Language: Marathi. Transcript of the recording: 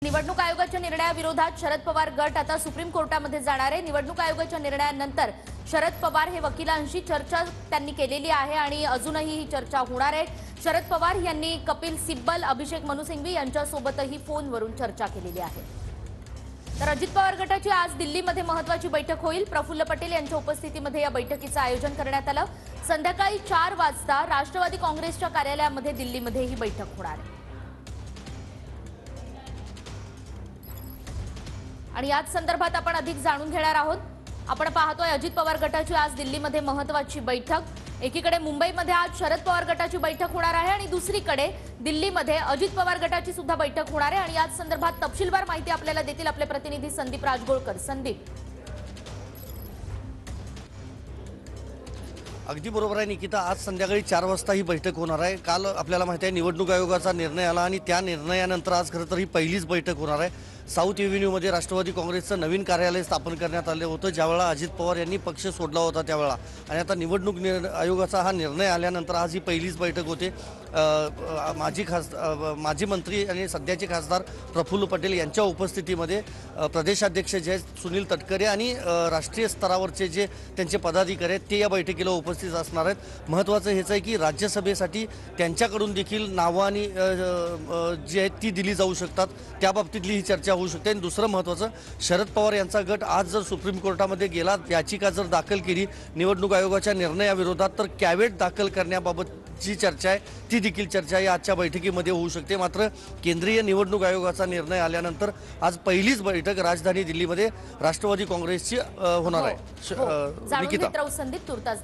निवडणूक आयोगाच्या निर्णयाविरोधात शरद पवार गट आता सुप्रीम कोर्टामध्ये जाणार आहे। निवडणूक आयोगाच्या निर्णयानंतर शरद पवार हे वकिलांशी चर्चा त्यांनी केलेली आहे आणि अजूनही ही चर्चा होणार आहे। शरद पवार यांनी कपिल सिब्बल, अभिषेक मनु सिंघवी यांच्यासोबतही फोनवरून चर्चा केलेली आहे। तर अजित पवार गटाची आज दिल्लीमध्ये महत्त्वाची बैठक होईल। प्रफुल्ल पटेल यांच्या उपस्थितीमध्ये या बैठकीचं आयोजन करण्यात आलं। संध्याकाळी 4 वाजता राष्ट्रवादी काँग्रेसच्या कार्यालयामध्ये दिल्लीमध्ये ही बैठक होणार आहे। आणि याच संदर्भात आपण अधिक जाणून घेणार आहोत। आपण पाहतोय अजित पवार गटाची आज दिल्लीमध्ये महत्त्वाची बैठक। एकीकडे मुंबईमध्ये आज शरद पवार गटाची बैठक होणार आहे आणि दुसरीकडे दिल्लीमध्ये अजित पवार गटाची सुद्धा बैठक होणार आहे। आणि याच संदर्भात तपशीलवार माहिती आपल्याला देतील आपले प्रतिनिधी संदीप राजगोळकर। संदीप, अगदी बरोबर आहे निकिता, आज संध्याकाळी 4 वाजता ही बैठक होणार आहे। काल आपल्याला माहिती आहे निवडणूक आयोगाचा निर्णय आला आणि त्या निर्णयानंतर आज खरं तर ही पहिलीच बैठक होणार आहे। साऊथ एव्हेन्यूमध्ये राष्ट्रवादी काँग्रेसचं नवीन कार्यालय स्थापन करण्यात आले होतं ज्यावेळेला अजित पवार यांनी पक्ष सोडला होता त्यावेळेला, आणि आता निवडणूक आयोगाचा हा निर्णय आल्यानंतर आज ही पहिलीच बैठक होते। माजी मंत्री आणि सध्याचे खासदार प्रफुल्ल पटेल यांच्या उपस्थितीमध्ये प्रदेशाध्यक्ष जे सुनील तटकरे आणि राष्ट्रीय स्तरावरचे जे त्यांचे पदाधिकारी आहेत ते या बैठकीला उपस्थित असणार आहेत। महत्त्वाचं हेच आहे की राज्यसभेसाठी त्यांच्याकडून देखील नावं आणि जी आहेत ती दिली जाऊ शकतात, त्याबाबतीतली ही चर्चा होऊ शकते। आणि दुसरं महत्त्वाचं, शरद पवार यांचा गट आज जर सुप्रीम कोर्टामध्ये गेला, याचिका जर दाखल केली निवडणूक आयोगाच्या निर्णयाविरोधात, तर कॅव्हेट दाखल करण्याबाबत जी चर्चा आहे ती देखील चर्चा या आजच्या बैठकीमध्ये होऊ शकते। मात्र केंद्रीय निवडणूक आयोगाचा निर्णय आल्यानंतर आज पहिलीच बैठक राजधानी दिल्लीमध्ये राष्ट्रवादी काँग्रेसची होणार आहे। निकिता, संदीप तुर्तास